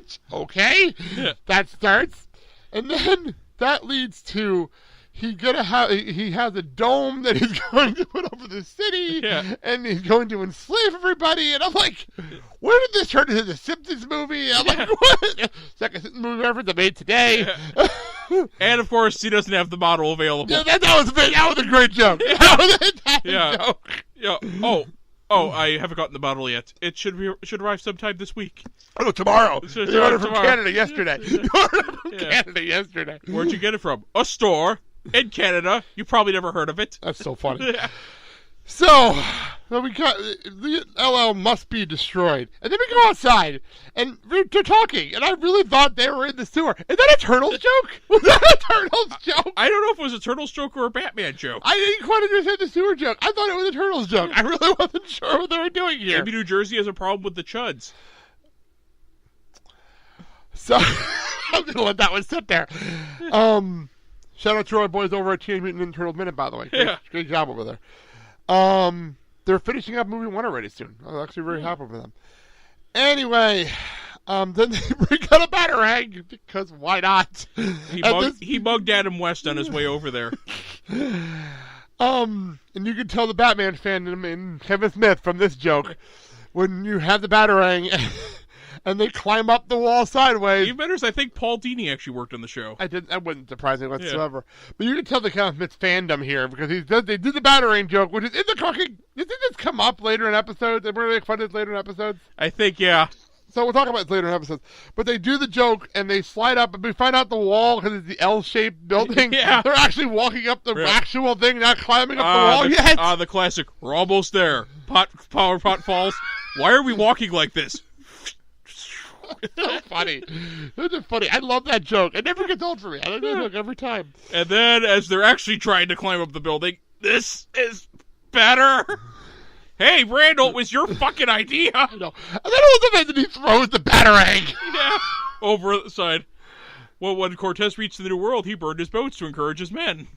Which, okay, that starts. And then that leads to he has a dome that he's going to put over the city, and he's going to enslave everybody. And I'm like, where did this turn into the Simpsons movie? I'm like, what? Second Simpsons movie reference I made today. And of course, he doesn't have the model available. Yeah, that was a great joke. That was a fantastic joke. Yeah. Oh, I haven't gotten the bottle yet. It should arrive sometime this week. Oh, tomorrow. It You ordered from Canada yesterday. Where'd you get it from? A store in Canada. You probably never heard of it. That's so funny. So we got the LL must be destroyed, and then we go outside, and they're talking, and I really thought they were in the sewer. Is that a Turtles joke? Was that a Turtles joke? I don't know if it was a Turtles joke or a Batman joke. I didn't quite understand the sewer joke. I thought it was a Turtles joke. I really wasn't sure what they were doing here. Maybe New Jersey has a problem with the chuds. So I'm gonna let that one sit there. Shout out to our boys over at Teenage Mutant Ninja Turtles Minute, by the way. Great job over there. They're finishing up movie 1 already soon. I'm actually very happy for them. Anyway, then they bring out a batarang because why not? He mugged Adam West on his way over there. And you can tell the Batman fan in Kevin Smith from this joke when you have the batarang and they climb up the wall sideways. Even better is I think Paul Dini actually worked on the show. That wouldn't surprise me whatsoever. Yeah. But you can tell the Kevin Smith fandom here because they did the batarang joke, which is in the cooking. Did this come up later in episodes? We're going to make fun of this later in episodes? I think, yeah. So we'll talk about this later in episodes. But they do the joke and they slide up and we find out the wall because it's the L-shaped building. Yeah. They're actually walking up the actual thing, not climbing up the wall yet. The classic, we're almost there. Power pot falls. Why are we walking like this? It's so funny. It's just funny. I love that joke. It never gets old for me. I love that joke every time. And then, as they're actually trying to climb up the building, this is better. Hey, Randall, it was your fucking idea. I know. And then all of a sudden he throws the batarang. Yeah. Over the side. Well, when Cortez reached the New World, he burned his boats to encourage his men.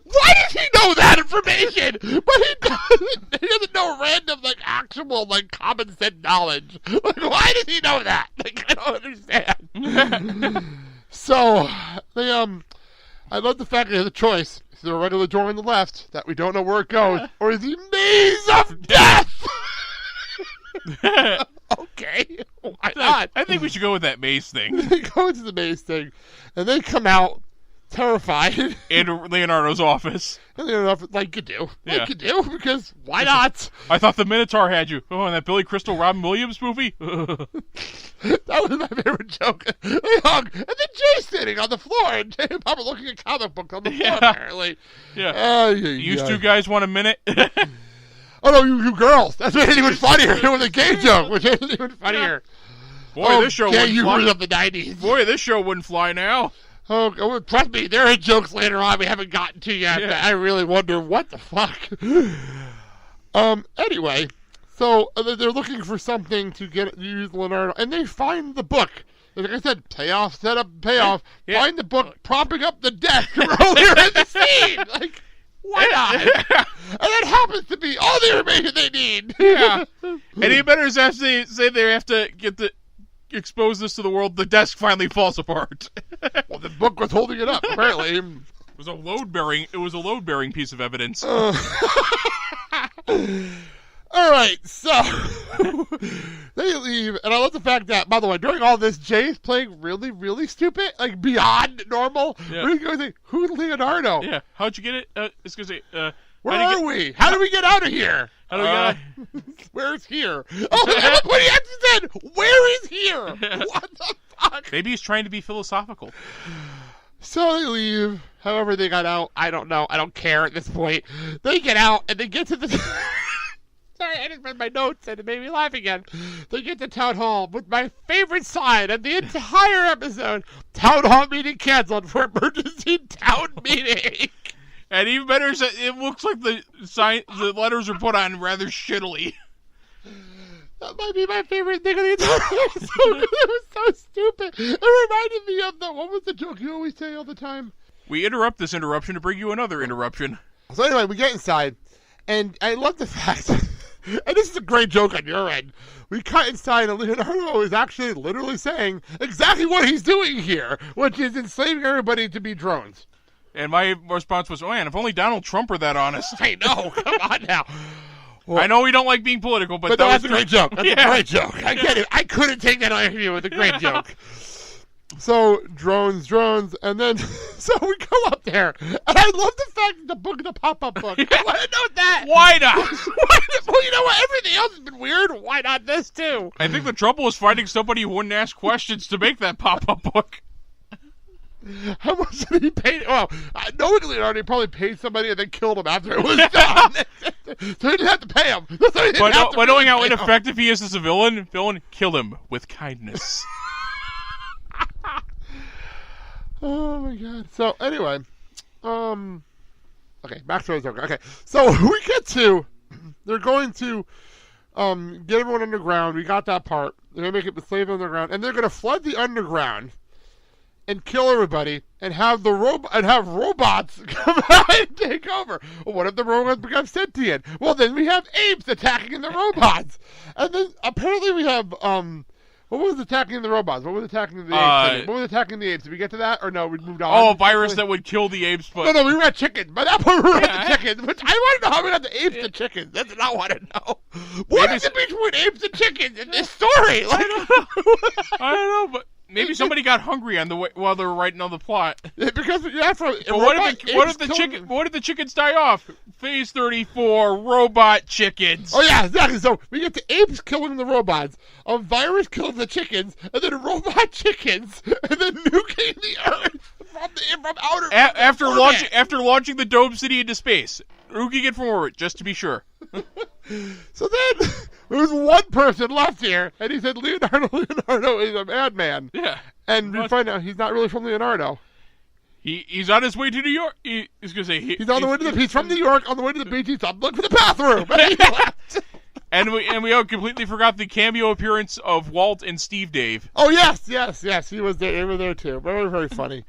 Why does he know that information? But he doesn't know random, actual, common sense knowledge. Why does he know that? I don't understand. So, I love the fact that he has a choice. Is there a regular door on the left that we don't know where it goes? Or is he maze of death? Okay, why not? I think we should go with that maze thing. They go into the maze thing, and they come out terrified. In Leonardo's office. Like you do. Because why not? I thought the Minotaur had you. Oh, and that Billy Crystal Robin Williams movie? That was my favorite joke. They hug, and then Jay's sitting on the floor, and Jay and Papa looking at comic books on the floor, apparently. Yeah. You two guys want a minute? Oh, no, you girls. That's what made it even funnier. It was a gay joke, which made it even funnier. Boy, this show wouldn't fly. Of the 90s. Boy, this show wouldn't fly now. Oh, trust me, there are jokes later on we haven't gotten to yet that I really wonder what the fuck. Anyway, so they're looking for something to use Leonardo, and they find the book. Like I said, payoff, setup, payoff. Yeah. Find the book propping up the desk earlier in the scene. Why not? And that happens to be all the information they need. Yeah. And even better is say they have to expose this to the world. The desk finally falls apart. Well, the book was holding it up, apparently. It was a load bearing piece of evidence. All right, so they leave, and I love the fact that, by the way, during all this, Jay's playing really, really stupid, beyond normal. Yeah. We're going to say, who's Leonardo? Yeah, how'd you get it? It's going to say, where are we? How do we get out of here? How do we get out? Where's here? Oh, what he actually said, where is here? What the fuck? Maybe he's trying to be philosophical. So they leave. However they got out, I don't know. I don't care at this point. They get out, and they get to the... Sorry, I didn't read my notes, and it made me laugh again. They get to Town Hall with my favorite sign of the entire episode. Town Hall meeting canceled for emergency town meeting. And even better is that it looks like the letters are put on rather shittily. That might be my favorite thing of the entire episode. It was so stupid. It reminded me of what was the joke you always say all the time? We interrupt this interruption to bring you another interruption. So anyway, we get inside, and I love the fact and this is a great joke on your end. We cut inside, and Leonardo is actually literally saying exactly what he's doing here, which is enslaving everybody to be drones. And my response was, "Oh man, if only Donald Trump were that honest." I know. Come on now. Well, I know we don't like being political, but that's a great joke. That's a great joke. I get it. I couldn't take that away from you with a great joke. So, drones, and then, so we go up there, and I love the fact that the pop-up book. I want to note that. Why not? Well, you know what? Everything else has been weird. Why not this, too? I think the trouble was finding somebody who wouldn't ask questions to make that pop-up book. How much did he pay? Well, knowing Leonardo, he probably paid somebody and then killed him after it was done. So he didn't have to pay him. But knowing how ineffective he is as a villain, kill him with kindness. Oh my god. So anyway, okay, back to the okay. So we get to, they're going to get everyone underground. We got that part. They're gonna make it the slave underground, and they're gonna flood the underground and kill everybody, and have robots come out and take over. Well, what if the robots become sentient? Well, then we have apes attacking the robots, and then apparently we have what was attacking the robots? What was attacking the apes? What was attacking the apes? Did we get to that? Or no, we moved on? Oh, a virus that would kill the apes. But... No, we were at chickens. By that point, we were at the chickens. Which I want to know how we got the apes to chickens. That's what I want to know. What is the between apes and chickens in this story? Like, I don't know, but maybe somebody got hungry on the way while they were writing on the plot. Because what if the chickens die off? Phase 34, robot chickens. Oh yeah, exactly. So we get the apes killing the robots, a virus kills the chickens, and then robot chickens, and then nuking the Earth from outer. After launching the Dome City into space, nuking it from orbit, just to be sure. So then there was one person left here, and he said Leonardo is a madman. Yeah, and we find out he's not really from Leonardo. He's on his way to New York. He's gonna say he's on the way to he's from New York. On the way to the beach, he stopped looking for the bathroom. And he left. And we completely forgot the cameo appearance of Walt and Steve Dave. Oh yes, he was there. They were there too. Very, very funny.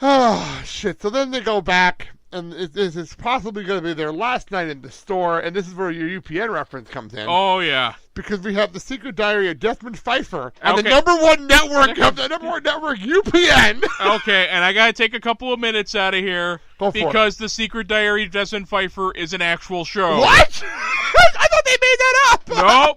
Oh shit! So then they go back, and this is possibly going to be their last night in the store, and this is where your UPN reference comes in. Oh yeah, because we have the Secret Diary of Desmond Pfeiffer on the number one network UPN. Okay, and I got to take a couple of minutes out of here because the Secret Diary of Desmond Pfeiffer is an actual show. What? I thought they made that up.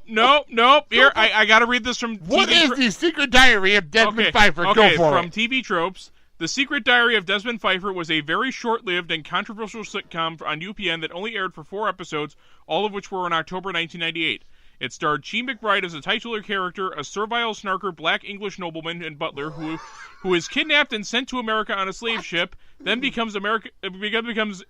Nope. Here, I got to read this from. What is the Secret Diary of Desmond Pfeiffer? Okay, go for from it. TV Tropes. The Secret Diary of Desmond Pfeiffer was a very short-lived and controversial sitcom on UPN that only aired for 4 episodes, all of which were in October 1998. It starred Chi McBride as a titular character, a servile snarker black English nobleman and butler who is kidnapped and sent to America on a slave ship, then becomes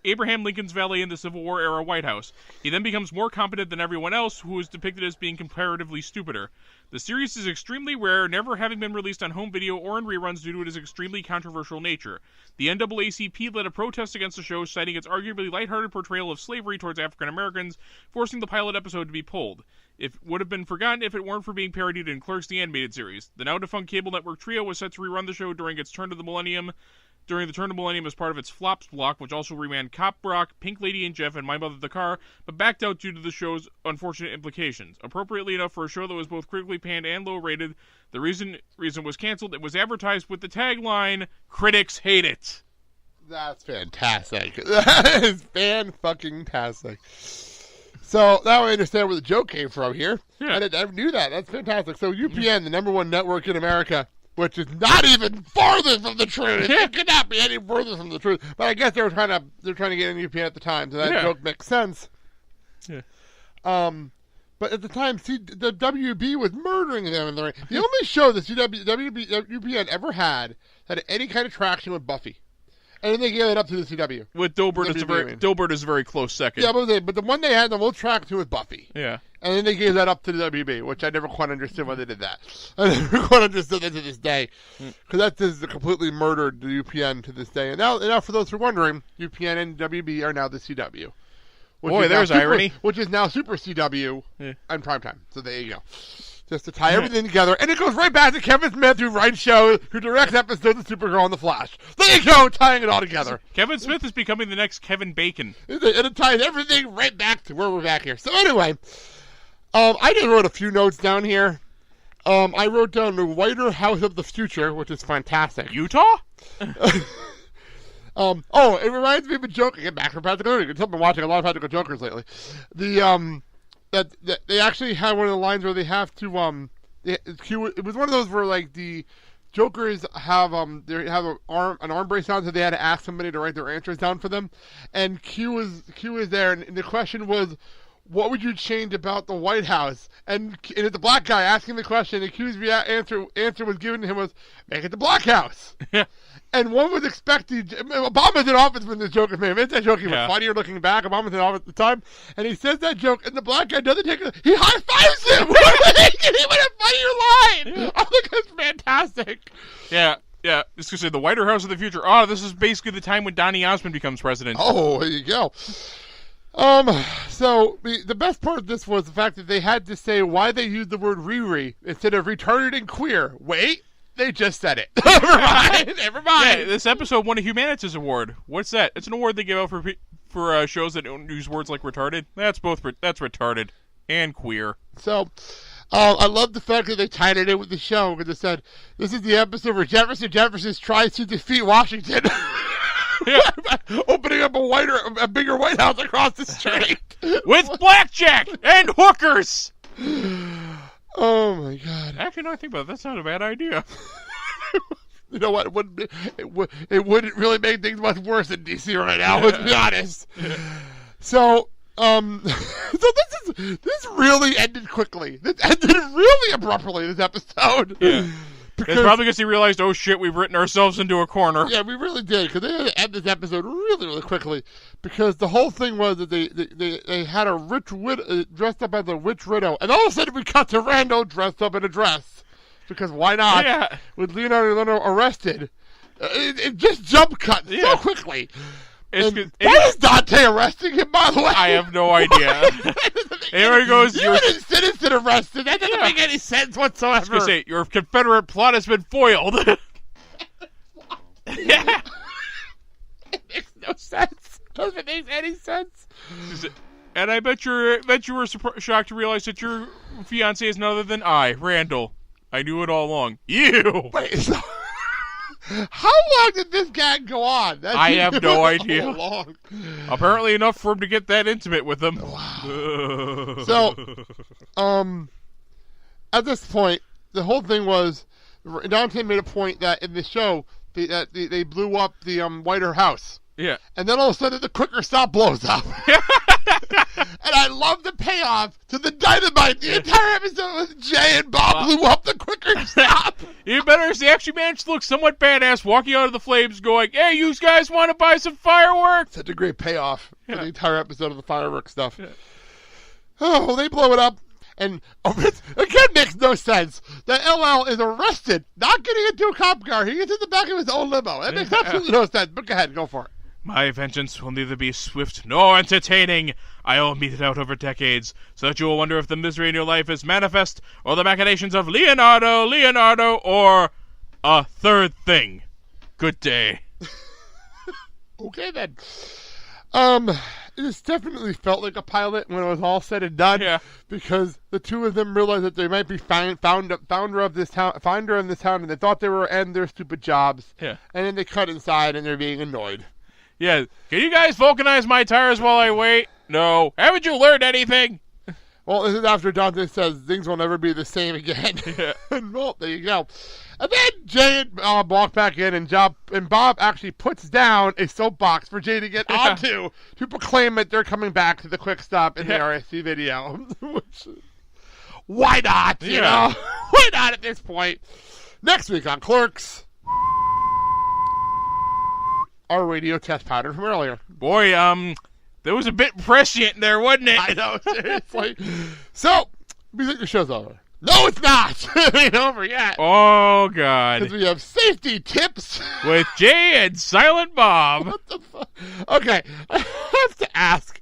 Abraham Lincoln's valet in the Civil War era White House. He then becomes more competent than everyone else, who is depicted as being comparatively stupider. The series is extremely rare, never having been released on home video or in reruns due to its extremely controversial nature. The NAACP led a protest against the show, citing its arguably lighthearted portrayal of slavery towards African Americans, forcing the pilot episode to be pulled. It would have been forgotten if it weren't for being parodied in Clerks, the animated series. The now-defunct cable network Trio was set to rerun the show during the turn of the millennium as part of its flops block, which also reran Cop Rock, Pink Lady and Jeff, and My Mother the Car, but backed out due to the show's unfortunate implications. Appropriately enough for a show that was both critically panned and low-rated, the reason was canceled. It was advertised with the tagline, "Critics hate it." That's fantastic. That is fan-fucking-tastic. So now I understand where the joke came from here. Yeah. I never knew that. That's fantastic. So UPN, the number one network in America, which is not even farther from the truth. It could not be any further from the truth. But I guess they're trying to get in UPN at the time, so that joke makes sense. Yeah. But at the time, the WB was murdering them in the ring. The only show that UPN ever had that had any kind of traction with Buffy. And then they gave it up to the CW. With Dilbert is a very close second. Yeah, but the one they had the most traction was Buffy. Yeah. And then they gave that up to the WB, which I never quite understood why they did that. I never quite understood that to this day. Because that is completely murdered the UPN to this day. And now for those who are wondering, UPN and WB are now the CW. Boy, there's irony. Which is now Super CW and Primetime. So there you go. just to tie everything together. And it goes right back to Kevin Smith, who writes shows, who directs episodes of Supergirl and The Flash. There you go, tying it all together. Kevin Smith is becoming the next Kevin Bacon. And it ties everything right back to where we're back here. So anyway, I just wrote a few notes down here. I wrote down the Whiter House of the Future, which is fantastic. Utah? It reminds me of a joke. Again, back from Practical Jokers. I've been watching a lot of Practical Jokers lately. That they actually had one of the lines where they have to it was one of those where like the Jokers have they have an arm brace on, so they had to ask somebody to write their answers down for them, and Q was there, and the question was, what would you change about the White House? And it's the black guy asking the question. The Q's answer was given to him was, make it the Black House. And one was expecting, Obama's in office when this joke is made. It's that joke even funnier looking back. Obama's in office at the time, and he says that joke, and the black guy doesn't take it. He high fives him. What a funnier line! I think that's fantastic. Yeah. Yeah, just gonna say the Whiter House of the Future. Oh, this is basically the time when Donny Osmond becomes president. Oh, there you go. So the best part of this was the fact that they had to say why they used the word Riri instead of retarded and queer. Wait, they just said it. Never mind. Yeah, this episode won a Humanities Award. What's that? It's an award they give out for shows that don't use words like retarded. That's retarded and queer. So, I love the fact that they tied it in with the show because it said this is the episode where Jefferson tries to defeat Washington. Opening up a bigger White House across the street with blackjack and hookers. Oh my God! Actually, no, I think about it. That's not a bad idea. You know what? It wouldn't really make things much worse in DC right now. Let's be honest. So this really ended quickly. This ended really abruptly. This episode. Yeah. It's probably because he realized, oh shit, we've written ourselves into a corner. Yeah, we really did, because they had to end this episode really, really quickly. Because the whole thing was that they had a rich widow dressed up as a witch widow, and all of a sudden we cut to Randall dressed up in a dress. Because why not? Yeah. With Leonardo arrested. It just jump cut so quickly. Why is Dante arresting him, by the way? I have no idea. Here he goes. You're an citizen arrested. That doesn't make any sense whatsoever. I was going to say, your Confederate plot has been foiled. Yeah. It makes no sense. Doesn't make any sense. And I bet you were shocked to realize that your fiance is none other than I, Randall. I knew it all along. You! Wait, so... How long did this gag go on? I have no idea. Long. Apparently enough for him to get that intimate with them. Wow. So, at this point, the whole thing was, Dante made a point that in the show, they blew up the Whiter House. Yeah. And then all of a sudden, the quicker stop blows up. And I love the payoff to the dynamite. The entire episode was Jay and Bob blew up the quicker stop. Even better is they actually managed to look somewhat badass walking out of the flames going, hey, you guys want to buy some fireworks? Such a great payoff for the entire episode of the fireworks stuff. Yeah. Oh, well, they blow it up. And it again makes no sense that LL is arrested, not getting into a cop car. He gets in the back of his own limo. That makes absolutely no sense. But go ahead, go for it. My vengeance will neither be swift nor entertaining. I will mete it out over decades, so that you will wonder if the misery in your life is manifest, or the machinations of Leonardo, or a third thing. Good day. Okay, then. This definitely felt like a pilot when it was all said and done. Yeah. Because the two of them realized that they might be founder of this town, and they thought they were end their stupid jobs. Yeah. And then they cut inside, and they're being annoyed. Yeah. Can you guys vulcanize my tires while I wait? No. Haven't you learned anything? Well, this is after Dante says things will never be the same again. Yeah. And well, there you go. And then Jay and Bob walk back in, and Bob actually puts down a soapbox for Jay to get onto to proclaim that they're coming back to the quick stop in the RSC video. Which, why not? You know? Why not at this point? Next week on Clerks, our radio test pattern from earlier. Boy, there was a bit prescient there, wasn't it? I know, seriously. So, we think the show's over. No, it's not. It ain't over yet. Oh, God. Because we have safety tips. With Jay and Silent Bob. What the fuck? Okay, I have to ask,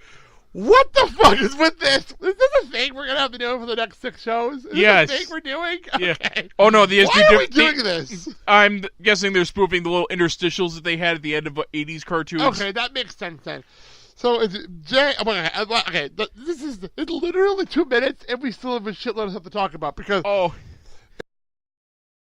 What the fuck is with this? Is this a thing we're gonna have to do for the next 6 shows? Is Yes. this a thing we're doing? Yeah. Okay. Oh no, Why are we doing this? I'm guessing they're spoofing the little interstitials that they had at the end of 80s cartoons. Okay, that makes sense then. So it's Jay. Okay, it's literally 2 minutes, and we still have a shitload of stuff to talk about because